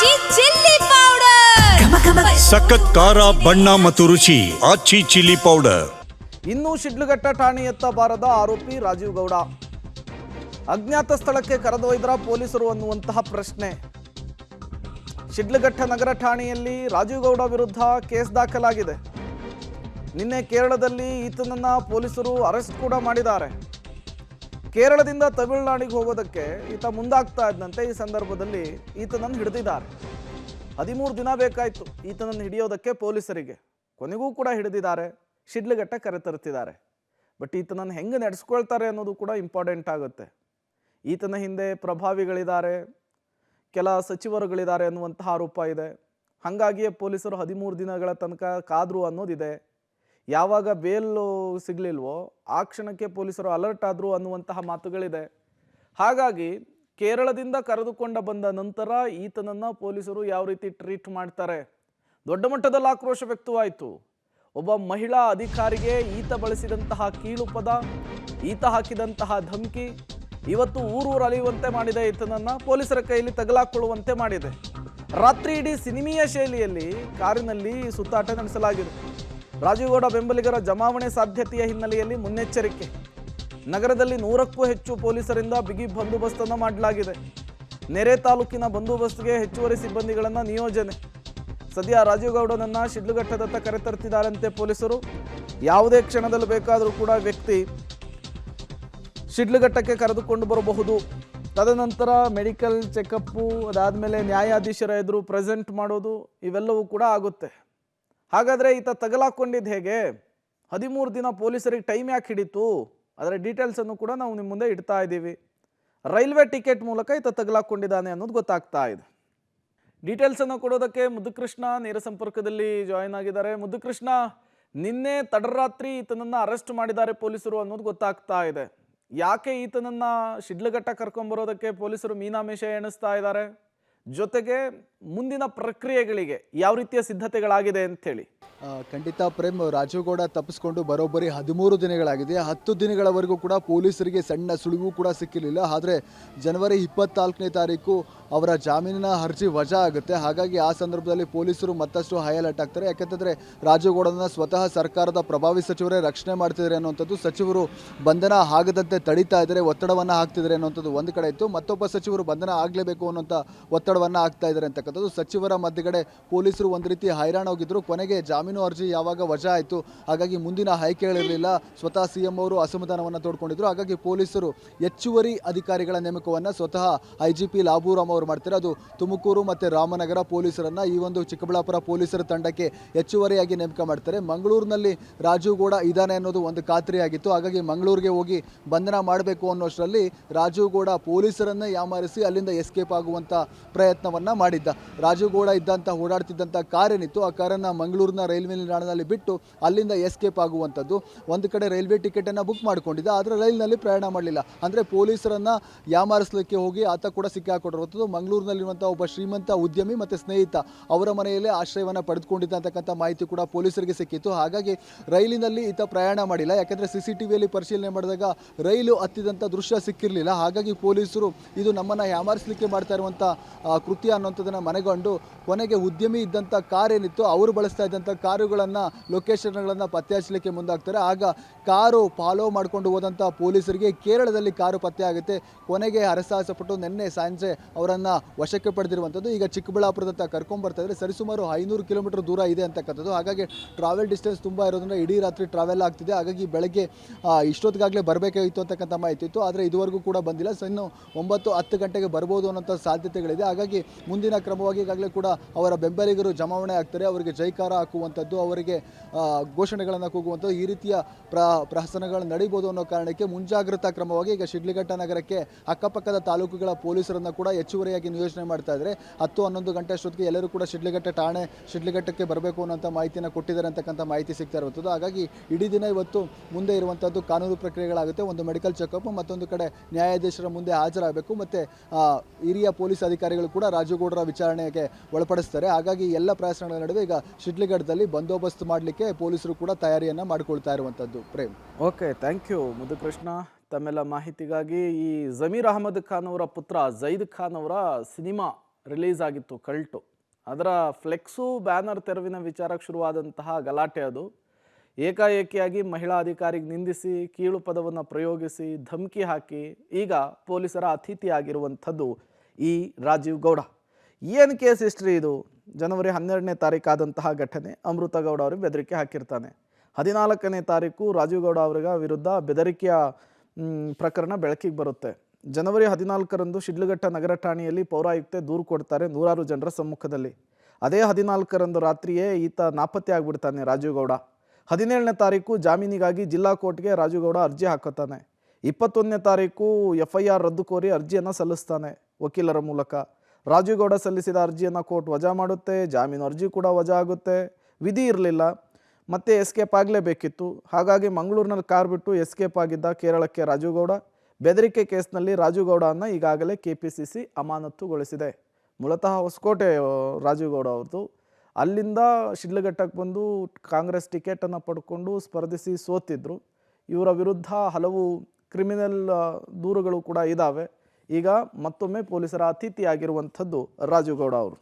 ಆಚಿ chilli powder ಸಖತ್ ಖಾರ ಬಣ್ಣ ಮತ್ತು ರುಚಿ ಆಚಿ ಚಿಲ್ಲಿ ಪೌಡರ್. ಇನ್ನೂ ಶಿಡ್ಲಘಟ್ಟ ಠಾಣೆಯತ್ತ ಬಾರದ ಆರೋಪಿ ರಾಜೀವ್ ಗೌಡ. ಅಜ್ಞಾತ ಸ್ಥಳಕ್ಕೆ ಕರೆದೊಯ್ದ್ರ ಪೊಲೀಸರು ಅನ್ನುವಂತಹ ಪ್ರಶ್ನೆ. ಶಿಡ್ಲಘಟ್ಟ ನಗರ ಠಾಣೆಯಲ್ಲಿ ರಾಜೀವ್ ಗೌಡ ವಿರುದ್ಧ ಕೇಸ್ ದಾಖಲಾಗಿದೆ. ನಿನ್ನೆ ಕೇರಳದಲ್ಲಿ ಈತನನ್ನ ಪೊಲೀಸರು ಅರೆಸ್ಟ್ ಕೂಡ ಮಾಡಿದ್ದಾರೆ. ಕೇರಳದಿಂದ ತಮಿಳುನಾಡಿಗೆ ಹೋಗೋದಕ್ಕೆ ಈತ ಮುಂದಾಗ್ತಾ ಇದ್ದಂತೆ ಈ ಸಂದರ್ಭದಲ್ಲಿ ಈತನನ್ನು ಹಿಡಿದಿದ್ದಾರೆ. 13 ದಿನ ಬೇಕಾಯಿತು ಈತನನ್ನು ಹಿಡಿಯೋದಕ್ಕೆ ಪೊಲೀಸರಿಗೆ. ಕೊನೆಗೂ ಕೂಡ ಹಿಡಿದಿದ್ದಾರೆ. ಶಿಡ್ಲಘಟ್ಟ ಕರೆತರುತ್ತಿದ್ದಾರೆ. ಬಟ್ ಈತನನ್ನು ಹೆಂಗೆ ನಡೆಸ್ಕೊಳ್ತಾರೆ ಅನ್ನೋದು ಕೂಡ ಇಂಪಾರ್ಟೆಂಟ್ ಆಗುತ್ತೆ. ಈತನ ಹಿಂದೆ ಪ್ರಭಾವಿಗಳಿದ್ದಾರೆ, ಕೆಲ ಸಚಿವರುಗಳಿದ್ದಾರೆ ಅನ್ನುವಂತಹ ಆರೋಪ ಇದೆ. ಹಾಗಾಗಿಯೇ ಪೊಲೀಸರು 13 ದಿನಗಳ ತನಕ ಕಾದ್ರು ಅನ್ನೋದಿದೆ. ಯಾವಾಗ ಬೇಲ್ ಸಿಗಲಿಲ್ವೋ ಆ ಕ್ಷಣಕ್ಕೆ ಪೊಲೀಸರು ಅಲರ್ಟ್ ಆದರು ಅನ್ನುವಂತಹ ಮಾತುಗಳಿದೆ. ಹಾಗಾಗಿ ಕೇರಳದಿಂದ ಕರೆದುಕೊಂಡು ಬಂದ ನಂತರ ಈತನನ್ನು ಪೊಲೀಸರು ಯಾವ ರೀತಿ ಟ್ರೀಟ್ ಮಾಡ್ತಾರೆ, ದೊಡ್ಡ ಮಟ್ಟದಲ್ಲಿ ಆಕ್ರೋಶ ವ್ಯಕ್ತವಾಯಿತು. ಒಬ್ಬ ಮಹಿಳಾ ಅಧಿಕಾರಿಗೆ ಈತ ಬಳಸಿದಂತಹ ಕೀಳು ಪದ, ಈತ ಹಾಕಿದಂತಹ ಧಮಕಿ ಇವತ್ತು ಊರೂರು ಅಲಿಯುವಂತೆ ಮಾಡಿದೆ. ಈತನನ್ನು ಪೊಲೀಸರ ಕೈಯಲ್ಲಿ ತಗಲಾಕೊಳ್ಳುವಂತೆ ಮಾಡಿದೆ. ರಾತ್ರಿ ಇಡೀ ಸಿನಿಮೀಯ ಶೈಲಿಯಲ್ಲಿ ಕಾರಿನಲ್ಲಿ ಸುತ್ತಾಟ ನಡೆಸಲಾಗಿದೆ. ರಾಜೀವ್ ಗೌಡ ಬೆಂಬಲಿಗರ ಜಮಾವಣೆ ಸಾಧ್ಯತೆಯ ಹಿನ್ನೆಲೆಯಲ್ಲಿ ಮುನ್ನೆಚ್ಚರಿಕೆ. ನಗರದಲ್ಲಿ 100ಕ್ಕೂ ಹೆಚ್ಚು ಪೊಲೀಸರಿಂದ ಬಿಗಿ ಬಂದೋಬಸ್ತನ್ನು ಮಾಡಲಾಗಿದೆ. ನೆರೆ ತಾಲೂಕಿನ ಬಂದೋಬಸ್ತ್ಗೆ ಹೆಚ್ಚುವರಿ ಸಿಬ್ಬಂದಿಗಳನ್ನು ನಿಯೋಜನೆ. ಸದ್ಯ ರಾಜೀವ್ ಗೌಡನನ್ನು ಶಿಡ್ಲಘಟ್ಟದತ್ತ ಕರೆತರ್ತಿದ್ದಾರಂತೆ ಪೊಲೀಸರು. ಯಾವುದೇ ಕ್ಷಣದಲ್ಲಿ ಬೇಕಾದರೂ ಕೂಡ ವ್ಯಕ್ತಿ ಶಿಡ್ಲಘಟ್ಟಕ್ಕೆ ಕರೆದುಕೊಂಡು ಬರಬಹುದು. ತದನಂತರ ಮೆಡಿಕಲ್ ಚೆಕಪ್ಪು, ಅದಾದಮೇಲೆ ನ್ಯಾಯಾಧೀಶರ ಎದುರು ಪ್ರೆಸೆಂಟ್ ಮಾಡೋದು, ಇವೆಲ್ಲವೂ ಕೂಡ ಆಗುತ್ತೆ. ಹಾಗಾದರೆ ಈತ ತಗಲಾಕೊಂಡಿದ್ದು ಹೇಗೆ? 13 ದಿನ ಪೊಲೀಸರಿಗೆ ಟೈಮ್ ಯಾಕೆ ಹಿಡಿತು? ಅದರ ಡೀಟೇಲ್ಸನ್ನು ಕೂಡ ನಾವು ನಿಮ್ಮ ಮುಂದೆ ಇಡ್ತಾ ಇದ್ದೀವಿ. ರೈಲ್ವೆ ಟಿಕೆಟ್ ಮೂಲಕ ಈತ ತಗಲಾಕೊಂಡಿದ್ದಾನೆ ಅನ್ನೋದು ಗೊತ್ತಾಗ್ತಾ ಇದೆ. ಡೀಟೇಲ್ಸನ್ನು ಕೊಡೋದಕ್ಕೆ ಮುದ್ದುಕೃಷ್ಣ ನೇರ ಸಂಪರ್ಕದಲ್ಲಿ ಜಾಯಿನ್ ಆಗಿದ್ದಾರೆ. ಮುದ್ದುಕೃಷ್ಣ, ನಿನ್ನೆ ತಡರಾತ್ರಿ ಈತನನ್ನು ಅರೆಸ್ಟ್ ಮಾಡಿದ್ದಾರೆ ಪೊಲೀಸರು ಅನ್ನೋದು ಗೊತ್ತಾಗ್ತಾ ಇದೆ. ಯಾಕೆ ಈತನನ್ನು ಶಿಡ್ಲಘಟ್ಟ ಕರ್ಕೊಂಬರೋದಕ್ಕೆ ಪೊಲೀಸರು ಮೀನಾಮೇಷ ಎಣಿಸ್ತಾ ಇದ್ದಾರೆ? ಜೊತೆಗೆ ಮುಂದಿನ ಪ್ರಕ್ರಿಯೆಗಳಿಗೆ ಯಾವ ರೀತಿಯ ಸಿದ್ಧತೆಗಳಾಗಿದೆ ಅಂಥೇಳಿ? ಖಂಡಿತ ಪ್ರೇಮ್, ರಾಜೀವ್ ಗೌಡ ತಪ್ಪಿಸ್ಕೊಂಡು ಬರೋಬ್ಬರಿ 13 ದಿನಗಳಾಗಿದೆ. 10 ದಿನಗಳವರೆಗೂ ಕೂಡ ಪೊಲೀಸರಿಗೆ ಸಣ್ಣ ಸುಳಿವು ಕೂಡ ಸಿಕ್ಕಿರಲಿಲ್ಲ. ಆದರೆ ಜನವರಿ 24ನೇ ತಾರೀಕು ಅವರ ಜಾಮೀನಿನ ಅರ್ಜಿ ವಜಾ ಆಗುತ್ತೆ. ಹಾಗಾಗಿ ಆ ಸಂದರ್ಭದಲ್ಲಿ ಪೊಲೀಸರು ಮತ್ತಷ್ಟು ಹೈ ಅಲರ್ಟ್ ಆಗ್ತಾರೆ. ಯಾಕೆಂತಂದರೆ ರಾಜೀವ್ ಗೌಡನ ಸ್ವತಃ ಸರ್ಕಾರದ ಪ್ರಭಾವಿ ಸಚಿವರೇ ರಕ್ಷಣೆ ಮಾಡ್ತಿದ್ದಾರೆ ಅನ್ನುವಂಥದ್ದು, ಸಚಿವರು ಬಂಧನ ಆಗದಂತೆ ತಡೀತಾ ಇದ್ದಾರೆ, ಒತ್ತಡವನ್ನು ಹಾಕ್ತಿದ್ದಾರೆ ಅನ್ನುವಂಥದ್ದು ಒಂದು ಕಡೆ ಇತ್ತು. ಮತ್ತೊಬ್ಬ ಸಚಿವರು ಬಂಧನ ಆಗಲೇಬೇಕು ಅನ್ನೋಂಥ ಒತ್ತಡವನ್ನು ಹಾಕ್ತಾ ಇದ್ದಾರೆ ಅಂತಕ್ಕಂಥದ್ದು. ಸಚಿವರ ಮಧ್ಯಗಡೆ ಪೊಲೀಸರು ಒಂದು ರೀತಿ ಹೈರಾಣ ಹೋಗಿದ್ರು. ಕೊನೆಗೆ ಜಾಮೀನು ಅರ್ಜಿ ಯಾವಾಗ ವಜಾ ಆಯಿತು, ಹಾಗಾಗಿ ಮುಂದಿನ ಆಯ್ಕೆಗಳಿರಲಿಲ್ಲ. ಸ್ವತಃ ಸಿಎಂ ಅವರು ಅಸಮಾಧಾನವನ್ನು ತೋಡ್ಕೊಂಡಿದ್ರು. ಹಾಗಾಗಿ ಪೊಲೀಸರು ಹೆಚ್ಚುವರಿ ಅಧಿಕಾರಿಗಳ ನೇಮಕವನ್ನು ಸ್ವತಃ IGP ಲಾಬೂರಾಮ್ ಅವರು ಮಾಡ್ತಾರೆ. ಅದು ತುಮಕೂರು ಮತ್ತು ರಾಮನಗರ ಪೊಲೀಸರನ್ನು ಈ ಒಂದು ಚಿಕ್ಕಬಳ್ಳಾಪುರ ಪೊಲೀಸರ ತಂಡಕ್ಕೆ ಹೆಚ್ಚುವರಿಯಾಗಿ ನೇಮಕ ಮಾಡ್ತಾರೆ. ಮಂಗಳೂರಿನಲ್ಲಿ ರಾಜೀವ್ ಗೌಡ ಇದ್ದಾನೆ ಅನ್ನೋದು ಒಂದು ಖಾತ್ರಿಯಾಗಿತ್ತು. ಹಾಗಾಗಿ ಮಂಗಳೂರಿಗೆ ಹೋಗಿ ಬಂಧನ ಮಾಡಬೇಕು ಅನ್ನೋಷ್ಟರಲ್ಲಿ ರಾಜೀವ್ ಗೌಡ ಪೊಲೀಸರನ್ನೇ ಯಾಮಾರಿಸಿ ಅಲ್ಲಿಂದ ಎಸ್ಕೇಪ್ ಆಗುವಂಥ ಪ್ರಯತ್ನವನ್ನು ಮಾಡಿದ್ದ. ರಾಜೀವ್ ಗೌಡ ಇದ್ದಂಥ ಓಡಾಡ್ತಿದ್ದಂಥ ಕಾರೇನಿತ್ತು, ಆ ಕಾರನ್ನು ಮಂಗಳೂರಿನ ರೈಲ್ವೆ ನಿಲ್ದಾಣದಲ್ಲಿ ಬಿಟ್ಟು ಅಲ್ಲಿಂದ ಎಸ್ಕೇಪ್ ಆಗುವಂಥದ್ದು. ಒಂದು ಕಡೆ ರೈಲ್ವೆ ಟಿಕೆಟನ್ನು ಬುಕ್ ಮಾಡಿಕೊಂಡಿದ್ದ, ಆದರೆ ರೈಲಿನಲ್ಲಿ ಪ್ರಯಾಣ ಮಾಡಲಿಲ್ಲ. ಅಂದರೆ ಪೊಲೀಸರನ್ನು ಯಾಮಾರಿಸಲಿಕ್ಕೆ ಹೋಗಿ ಆತ ಕೂಡ ಸಿಕ್ಕಾಕೊಂಡಿರುವಂಥದ್ದು. ಮಂಗಳೂರಿನಲ್ಲಿರುವಂಥ ಒಬ್ಬ ಶ್ರೀಮಂತ ಉದ್ಯಮಿ ಮತ್ತು ಸ್ನೇಹಿತ ಅವರ ಮನೆಯಲ್ಲೇ ಆಶ್ರಯವನ್ನು ಪಡೆದುಕೊಂಡಿದ್ದ ಅಂತಕ್ಕಂಥ ಮಾಹಿತಿ ಕೂಡ ಪೊಲೀಸರಿಗೆ ಸಿಕ್ಕಿತ್ತು. ಹಾಗಾಗಿ ರೈಲಿನಲ್ಲಿ ಈತ ಪ್ರಯಾಣ ಮಾಡಿಲ್ಲ. ಯಾಕೆಂದರೆ CCTVಯಲ್ಲಿ ಪರಿಶೀಲನೆ ಮಾಡಿದಾಗ ರೈಲು ಹತ್ತಿದಂಥ ದೃಶ್ಯ ಸಿಕ್ಕಿರಲಿಲ್ಲ. ಹಾಗಾಗಿ ಪೊಲೀಸರು ಇದು ನಮ್ಮನ್ನು ಯಾಮಾರಿಸಲಿಕ್ಕೆ ಮಾಡ್ತಾ ಇರುವಂಥ ಕೃತ್ಯ ಅನ್ನೋಂಥದ್ದನ್ನು ಮನೆಗೊಂಡು ಕೊನೆಗೆ ಉದ್ಯಮಿ ಇದ್ದಂಥ ಕಾರ್ ಏನಿತ್ತು, ಅವರು ಬಳಸ್ತಾ ಇದ್ದಂಥ ಕಾರುಗಳನ್ನು, ಲೊಕೇಶನ್ಗಳನ್ನು ಪತ್ತೆ ಹಚ್ಚಲಿಕ್ಕೆ ಮುಂದಾಗ್ತಾರೆ. ಆಗ ಕಾರು ಫಾಲೋ ಮಾಡಿಕೊಂಡು ಹೋದಂಥ ಪೊಲೀಸರಿಗೆ ಕೇರಳದಲ್ಲಿ ಕಾರು ಪತ್ತೆ ಆಗುತ್ತೆ. ಕೊನೆಗೆ ಹರಸಾಹಸಪಟ್ಟು ನಿನ್ನೆ ಸಂಜೆ ಅವರನ್ನು ವಶಕ್ಕೆ ಪಡೆದಿರುವಂಥದ್ದು. ಈಗ ಚಿಕ್ಕಬಳ್ಳಾಪುರದತ್ತ ಕರ್ಕೊಂಡ್ಬರ್ತಾ ಇದ್ದಾರೆ. ಸರಿಸುಮಾರು 500 ಕಿಲೋಮೀಟರ್ ದೂರ ಇದೆ ಅಂತಕ್ಕಂಥದ್ದು. ಹಾಗಾಗಿ ಟ್ರಾವೆಲ್ ಡಿಸ್ಟೆನ್ಸ್ ತುಂಬ ಇರೋದ್ರಿಂದ ಇಡೀ ರಾತ್ರಿ ಟ್ರಾವೆಲ್ ಆಗ್ತಿದೆ. ಹಾಗಾಗಿ ಬೆಳಗ್ಗೆ ಇಷ್ಟೊತ್ತಿಗಾಗಲೇ ಬರಬೇಕಾಗಿತ್ತು ಅಂತಕ್ಕಂಥ ಮಾಹಿತಿ ಇತ್ತು. ಆದರೆ ಇದುವರೆಗೂ ಕೂಡ ಬಂದಿಲ್ಲ. ಇನ್ನು 9-10 ಗಂಟೆಗೆ ಬರ್ಬೋದು ಅನ್ನೋಂಥ ಸಾಧ್ಯತೆಗಳಿದೆ. ಹಾಗಾಗಿ ಮುಂದಿನ ಕ್ರಮವಾಗಿ ಈಗಾಗಲೇ ಕೂಡ ಅವರ ಬೆಂಬಲಿಗರು ಜಮಾವಣೆ ಆಗ್ತಾರೆ. ಅವರಿಗೆ ಜೈಕಾರ ಹಾಕುವಂಥದ್ದು, ಅವರಿಗೆ ಘೋಷಣೆಗಳನ್ನು ಕೂಗುವಂಥದ್ದು, ಈ ರೀತಿಯ ಪ್ರಹಸನಗಳು ನಡೀಬೋದು ಅನ್ನೋ ಕಾರಣಕ್ಕೆ ಮುಂಜಾಗ್ರತಾ ಕ್ರಮವಾಗಿ ಈಗ ಶಿಡ್ಲಘಟ್ಟ ನಗರಕ್ಕೆ ಅಕ್ಕಪಕ್ಕದ ತಾಲೂಕುಗಳ ಪೊಲೀಸರನ್ನು ಕೂಡ ಹೆಚ್ಚುವರಿಯಾಗಿ ನಿಯೋಜನೆ ಮಾಡ್ತಾ ಇದ್ದಾರೆ. 10-11 ಗಂಟೆ ಅಷ್ಟೊತ್ತಿಗೆ ಎಲ್ಲರೂ ಕೂಡ ಶಿಡ್ಲಘಟ್ಟಕ್ಕೆ ಬರಬೇಕು ಅನ್ನೋಂಥ ಮಾಹಿತಿಯನ್ನು ಕೊಟ್ಟಿದ್ದಾರೆ ಅಂತಕ್ಕಂಥ ಮಾಹಿತಿ ಸಿಗ್ತಾ ಇರುವಂಥದ್ದು. ಹಾಗಾಗಿ ಇಡೀ ದಿನ ಇವತ್ತು ಮುಂದೆ ಇರುವಂಥದ್ದು ಕಾನೂನು ಪ್ರಕ್ರಿಯೆಗಳಾಗುತ್ತೆ. ಒಂದು ಮೆಡಿಕಲ್ ಚೆಕಪ್, ಮತ್ತೊಂದು ಕಡೆ ನ್ಯಾಯಾಧೀಶರ ಮುಂದೆ ಹಾಜರಾಗಬೇಕು. ಮತ್ತು ಹಿರಿಯ ಪೊಲೀಸ್ ಅಧಿಕಾರಿಗಳು ಕೂಡ ರಾಜೀವ್ ಗೌಡರ ವಿಚಾರಣೆಗೆ ಒಳಪಡಿಸ್ತಾರೆ. ಹಾಗಾಗಿ ಎಲ್ಲ ಪ್ರಯತ್ನಗಳ ನಡುವೆ ಈಗ ಶಿಡ್ಲಘಟ್ಟದಲ್ಲಿ ಬಂದೋಬಸ್ತ್ ಮಾಡಲಿಕ್ಕೆ ಪೊಲೀಸರು ಕೂಡ ತಯಾರಿಯನ್ನು ಮಾಡಿಕೊಳ್ತಾ ಇರುವಂಥದ್ದು. Prem, okay, thank you Muddukrishna ತಮ್ಮೆಲ್ಲ ಮಾಹಿತಿಗಾಗಿ. ಈ ಜಮೀರ್ ಅಹಮದ್ ಖಾನ್ ಅವರ ಪುತ್ರ ಜೈದ್ ಖಾನ್ ಅವರ ಸಿನಿಮಾ ರಿಲೀಸ್ ಆಗಿತ್ತು ಕಲ್ಟು. ಅದರ ಫ್ಲೆಕ್ಸು ಬ್ಯಾನರ್ ತೆರವಿನ ವಿಚಾರಕ್ಕೆ ಶುರುವಾದಂತಹ ಗಲಾಟೆ ಅದು. ಏಕಾಏಕಿಯಾಗಿ ಮಹಿಳಾ ಅಧಿಕಾರಿಗೆ ನಿಂದಿಸಿ ಕೀಳು ಪದವನ್ನು ಪ್ರಯೋಗಿಸಿ ಧಮಕಿ ಹಾಕಿ ಈಗ ಪೊಲೀಸರ ಅತಿಥಿಯಾಗಿರುವಂಥದ್ದು ಈ ರಾಜೀವ್ ಗೌಡ. ಏನು ಕೇಸ್ ಹಿಸ್ಟ್ರಿ ಇದು? ಜನವರಿ 12ನೇ ತಾರೀಕಾದಂತಹ ಘಟನೆ. ಅಮೃತ ಗೌಡ ಅವರಿಗೆ ಬೆದರಿಕೆ ಹಾಕಿರ್ತಾನೆ. 14ನೇ ತಾರೀಕು ರಾಜೀವ್ ಗೌಡ ಅವರ ವಿರುದ್ಧ ಬೆದರಿಕೆಯ ಪ್ರಕರಣ ಬೆಳಕಿಗೆ ಬರುತ್ತೆ. ಜನವರಿ 14ರಂದು ಶಿಡ್ಲಘಟ್ಟ ನಗರ ಠಾಣೆಯಲ್ಲಿ ಪೌರಾಯುಕ್ತೆ ದೂರು ಕೊಡ್ತಾರೆ ನೂರಾರು ಜನರ ಸಮ್ಮುಖದಲ್ಲಿ. ಅದೇ 14ರಂದು ರಾತ್ರಿಯೇ ಈತ ನಾಪತ್ತೆ ಆಗಿಬಿಡ್ತಾನೆ ರಾಜೀವ್ ಗೌಡ. 17ನೇ ತಾರೀಕು ಜಾಮೀನಿಗಾಗಿ ಜಿಲ್ಲಾ ಕೋರ್ಟ್ಗೆ ರಾಜೀವ್ ಗೌಡ ಅರ್ಜಿ ಹಾಕುತ್ತಾನೆ. 21ನೇ ತಾರೀಕು FIR ರದ್ದು ಕೋರಿ ಅರ್ಜಿಯನ್ನು ಸಲ್ಲಿಸ್ತಾನೆ ವಕೀಲರ ಮೂಲಕ. ರಾಜೀವ್ ಗೌಡ ಸಲ್ಲಿಸಿದ ಅರ್ಜಿಯನ್ನು ಕೋರ್ಟ್ ವಜಾ ಮಾಡುತ್ತೆ. ಜಾಮೀನು ಅರ್ಜಿ ಕೂಡ ವಜಾ ಆಗುತ್ತೆ. ವಿಧಿ ಇರಲಿಲ್ಲ, ಮತ್ತೆ ಎಸ್ಕೇಪ್ ಆಗಲೇಬೇಕಿತ್ತು. ಹಾಗಾಗಿ ಮಂಗಳೂರಿನಲ್ಲಿ ಕಾರ್ ಬಿಟ್ಟು ಎಸ್ಕೇಪ್ ಆಗಿದ್ದ ಕೇರಳಕ್ಕೆ ರಾಜೀವ್ ಗೌಡ. ಬೆದರಿಕೆ ಕೇಸ್ನಲ್ಲಿ ರಾಜೀವ್ ಗೌಡವನ್ನು ಈಗಾಗಲೇ KPCC ಅಮಾನತುಗೊಳಿಸಿದೆ. ಮೂಲತಃ ಹೊಸಕೋಟೆ ರಾಜೀವ್ ಗೌಡ ಅವ್ರದ್ದು. ಅಲ್ಲಿಂದ ಶಿಡ್ಲಘಟ್ಟಕ್ಕೆ ಬಂದು ಕಾಂಗ್ರೆಸ್ ಟಿಕೆಟನ್ನು ಪಡ್ಕೊಂಡು ಸ್ಪರ್ಧಿಸಿ ಸೋತಿದ್ರು. ಇವರ ವಿರುದ್ಧ ಹಲವು ಕ್ರಿಮಿನಲ್ ದೂರುಗಳು ಕೂಡ ಇದ್ದಾವೆ. ಈಗ ಮತ್ತೊಮ್ಮೆ ಪೊಲೀಸರ ಅತಿಥಿಯಾಗಿರುವಂಥದ್ದು ರಾಜೀವ್ ಗೌಡ ಅವರು.